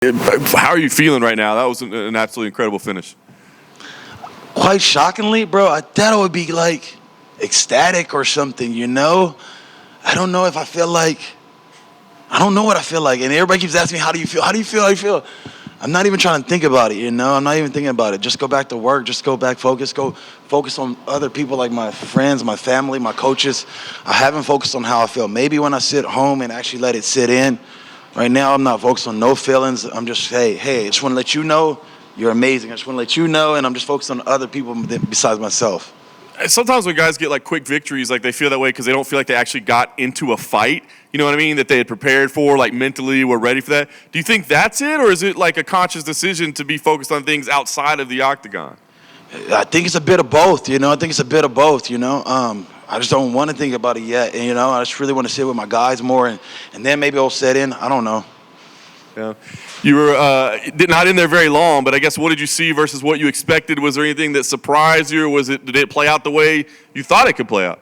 How are you feeling right now? That was an absolutely incredible finish. Quite shockingly, bro, I thought I would be like ecstatic or something, you know? I don't know if I feel like, I don't know what I feel like. And everybody keeps asking me, how do you feel? How do you feel? How do you feel? I'm not even trying to think about it, you know? I'm not even thinking about it. Just go back to work. Just go back, go focus on other people like my friends, my family, my coaches. I haven't focused on how I feel. Maybe when I sit home and actually let it sit in. Right now, I'm not focused on no feelings. I'm just, hey, I just want to let you know you're amazing. I just want to let you know, and I'm just focused on other people besides myself. Sometimes when guys get like quick victories, like they feel that way because they don't feel like they actually got into a fight. You know what I mean? That they had prepared for, like mentally were ready for that. Do you think that's it, or is it like a conscious decision to be focused on things outside of the octagon? I think it's a bit of both, you know. I think it's a bit of both, you know. I just don't want to think about it yet, and, you know. I just really want to sit with my guys more, and then maybe I'll set in. I don't know. Yeah. You were not in there very long, but I guess what did you see versus what you expected? Was there anything that surprised you, or did it play out the way you thought it could play out?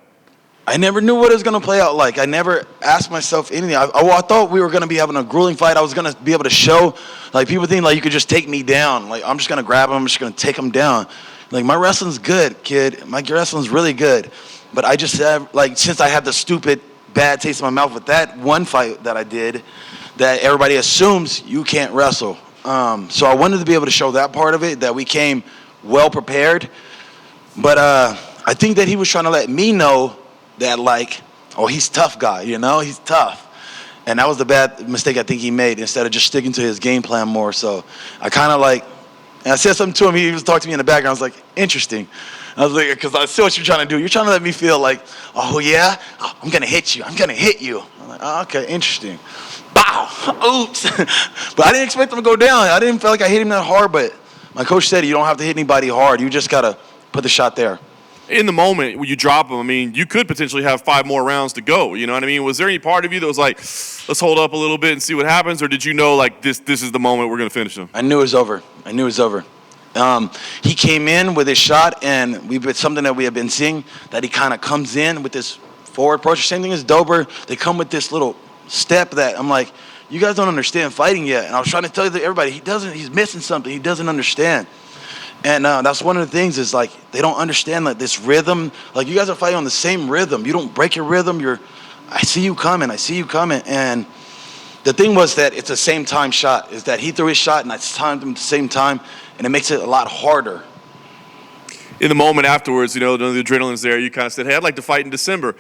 I never knew what it was going to play out like. I never asked myself anything. I thought we were going to be having a grueling fight. I was going to be able to show, like, people think, like, you could just take me down. Like, I'm just going to grab him. I'm just going to take him down. Like, my wrestling's good, kid. My wrestling's really good. But I just have, like, since I had the stupid bad taste in my mouth with that one fight that I did, that everybody assumes you can't wrestle. So I wanted to be able to show that part of it, that we came well prepared. But I think that he was trying to let me know that, like, oh, he's tough guy, you know? He's tough. And that was the bad mistake I think he made, instead of just sticking to his game plan more. So I kind of like, and I said something to him. He was talking to me in the background. I was like, interesting. I was like, because I see what you're trying to do. You're trying to let me feel like, oh, yeah? Oh, I'm going to hit you. I'm going to hit you. I'm like, oh, okay, interesting. Bow. Oops. But I didn't expect him to go down. I didn't feel like I hit him that hard, but my coach said you don't have to hit anybody hard. You just got to put the shot there. In the moment when you drop him, I mean, you could potentially have 5 more rounds to go. You know what I mean? Was there any part of you that was like, let's hold up a little bit and see what happens? Or did you know, like, this is the moment we're going to finish him? I knew it was over. He came in with his shot, and it's something that we have been seeing, that he kind of comes in with this forward approach. Same thing as Dober. They come with this little step that I'm like, you guys don't understand fighting yet. And I was trying to tell everybody, he's missing something. He doesn't understand. And that's one of the things is, like, they don't understand, like, this rhythm. Like, you guys are fighting on the same rhythm. You don't break your rhythm. I see you coming. And the thing was that it's the same time shot, is that he threw his shot and I timed him at the same time, and it makes it a lot harder. In the moment afterwards, you know, the adrenaline's there. You kind of said, hey, I'd like to fight in December.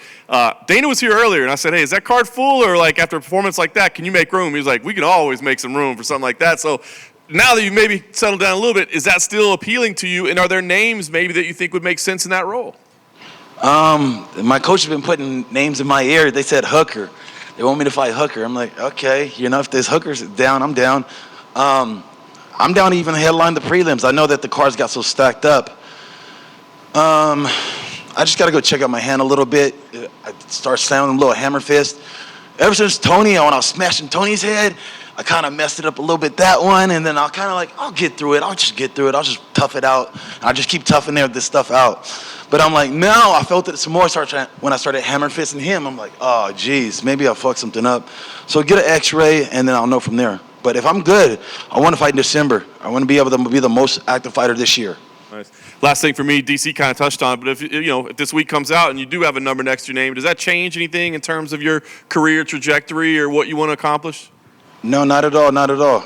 Dana was here earlier, and I said, hey, is that card full? Or, like, after a performance like that, can you make room? He was like, we can always make some room for something like that. So now that you've maybe settled down a little bit, is that still appealing to you? And are there names maybe that you think would make sense in that role? My coach has been putting names in my ear. They said Hooker. They want me to fight Hooker. I'm like, okay, you know, if there's Hookers down, I'm down. I'm down to even headline the prelims. I know that the cards got so stacked up. I just got to go check out my hand a little bit. I start slamming a little hammer fist. Ever since Tony, when I was smashing Tony's head, I kind of messed it up a little bit, that one, and then I'll kind of like, I'll get through it. I'll just get through it. I'll just tough it out. I'll just keep toughing this stuff out. But I'm like, now I felt it some more when I started hammer fisting him. I'm like, oh, geez, maybe I fucked something up. So get an x-ray, and then I'll know from there. But if I'm good, I want to fight in December. I want to be able to be the most active fighter this year. Nice. Last thing for me, DC kind of touched on, but if this week comes out and you do have a number next to your name, does that change anything in terms of your career trajectory or what you want to accomplish? No, not at all, not at all.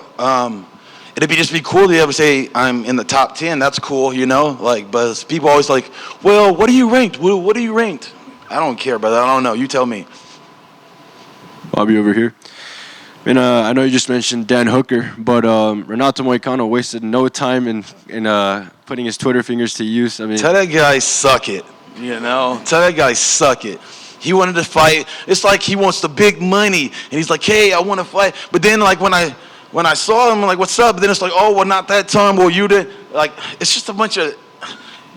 It'd just be cool to be able to say I'm in the top 10. That's cool, you know? Like, but people always like, well, what are you ranked? What are you ranked? I don't care, brother. I don't know. You tell me. Bobby over here. And I know you just mentioned Dan Hooker, but Renato Moicano wasted no time in putting his Twitter fingers to use. I mean, tell that guy suck it, you know? Tell that guy suck it. He wanted to fight. It's like he wants the big money, and he's like, hey, I want to fight. But then, like, when I saw him, I'm like, what's up? But then it's like, oh, well, not that time. Well, you did. Like, it's just a bunch of,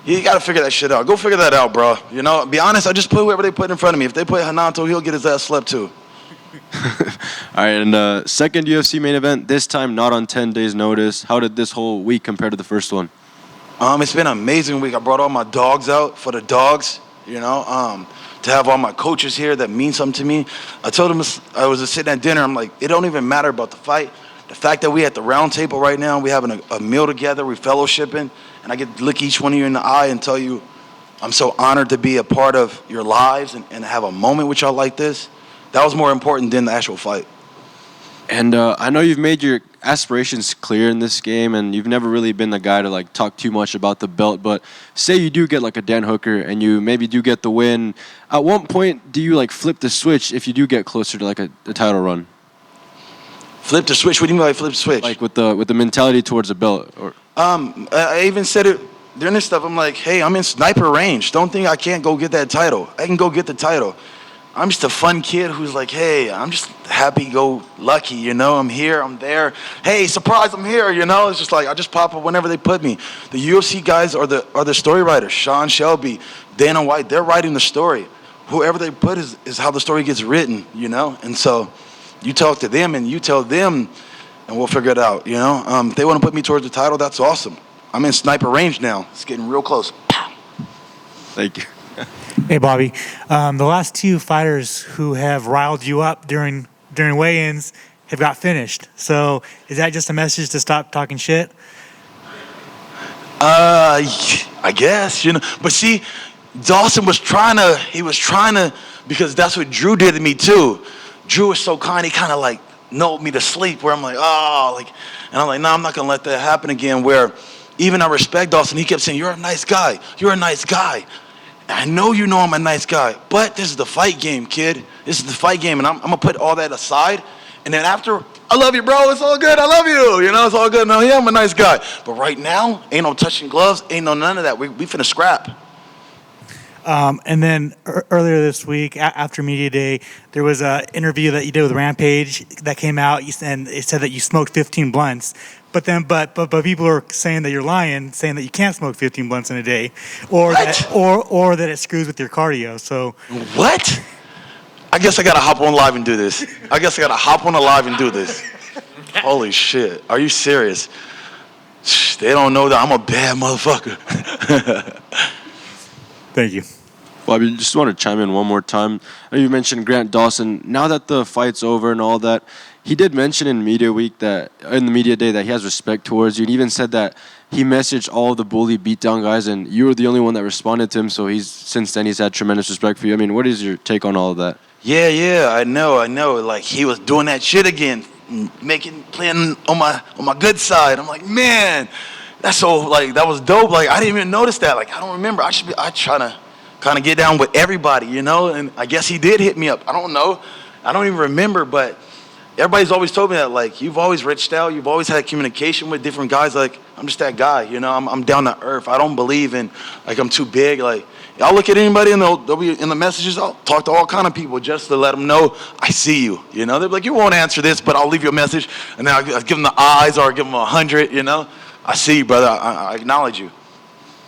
you got to figure that shit out. Go figure that out, bro. You know, be honest, I just put whoever they put in front of me. If they put Renato, he'll get his ass slept too. All right, and second UFC main event, this time not on 10 days' notice. How did this whole week compare to the first one? It's been an amazing week. I brought all my dogs out for the dogs, you know, to have all my coaches here that mean something to me. I told them, I was sitting at dinner, I'm like, it don't even matter about the fight. the fact that we at the round table right now, we having a meal together, we fellowshipping, and I get to look each one of you in the eye and tell you, I'm so honored to be a part of your lives and have a moment with y'all like this. That was more important than the actual fight. And I know you've made your aspirations clear in this game, and you've never really been the guy to like talk too much about the belt. But say you do get like a Dan Hooker, and you maybe do get the win. At what point do you like flip the switch if you do get closer to like a title run? Flip the switch? What do you mean by flip the switch? Like with the mentality towards the belt, or I even said it during this stuff. I'm like, hey, I'm in sniper range. Don't think I can't go get that title. I can go get the title. I'm just a fun kid who's like, hey, I'm just happy-go-lucky, you know? I'm here, I'm there. Hey, surprise, I'm here, you know? It's just like, I just pop up whenever they put me. The UFC guys are the story writers. Sean Shelby, Dana White, they're writing the story. Whoever they put is how the story gets written, you know? And so you talk to them and you tell them, and we'll figure it out, you know? If they want to put me towards the title, that's awesome. I'm in sniper range now. It's getting real close. Pow. thank you. Hey, Bobby. The last two fighters who have riled you up during weigh-ins have got finished. So is that just a message to stop talking shit? I guess, you know. But see, Dawson was trying to, because that's what Drew did to me too. Drew was so kind, he kind of like nulled me to sleep where I'm like, and I'm like, no, I'm not going to let that happen again, where even I respect Dawson. He kept saying, you're a nice guy. You're a nice guy. I know you know I'm a nice guy, but this is the fight game, kid. This is the fight game, and I'm going to put all that aside. And then after, I love you, bro. It's all good. I love you. You know, it's all good. No, yeah, I'm a nice guy. But right now, ain't no touching gloves. Ain't no none of that. We finna scrap. And then earlier this week, after Media Day, there was an interview that you did with Rampage that came out, and it said that you smoked 15 blunts. But people are saying that you're lying, saying that you can't smoke 15 blunts in a day, or that it screws with your cardio. So what? I guess I gotta hop on live and do this. Holy shit! Are you serious? They don't know that I'm a bad motherfucker. thank you. Bobby, just want to chime in one more time. You mentioned Grant Dawson. Now that the fight's over and all that, he did mention in Media Day that he has respect towards you. And even said that he messaged all the bully beatdown guys, and you were the only one that responded to him. So since then he's had tremendous respect for you. I mean, what is your take on all of that? Yeah, I know. Like he was doing that shit again, playing on my good side. I'm like, man, that's so like that was dope. Like I didn't even notice that. Like I don't remember. I try to kind of get down with everybody, you know. And I guess he did hit me up. I don't know. I don't even remember, but everybody's always told me that, like, you've always reached out, you've always had communication with different guys. Like, I'm just that guy, you know. I'm down to earth. I don't believe in, like, I'm too big. Like, I'll look at anybody and they'll be in the messages. I'll talk to all kind of people just to let them know I see you, you know. They're like, you won't answer this, but I'll leave you a message. And then I'll give them the eyes or give them 100, you know. I see you, brother. I acknowledge you.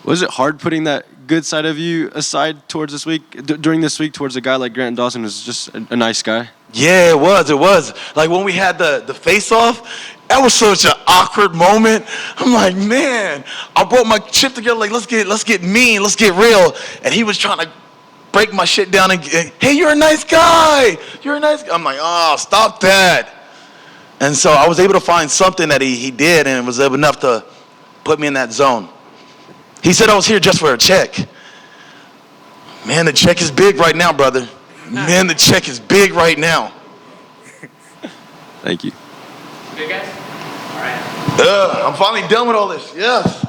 Was it hard putting that good side of you aside towards during this week towards a guy like Grant Dawson, who's just a nice guy? Yeah, it was. Like when we had the face-off, that was such an awkward moment. I'm like, man, I brought my shit together, like, let's get mean, let's get real. And he was trying to break my shit down and hey, you're a nice guy. I'm like, oh, stop that. And so I was able to find something that he did, and it was enough to put me in that zone. He said I was here just for a check. Man, the check is big right now, brother. Man, the check is big right now. Thank you. Good guys? All right. I'm finally done with all this. Yes.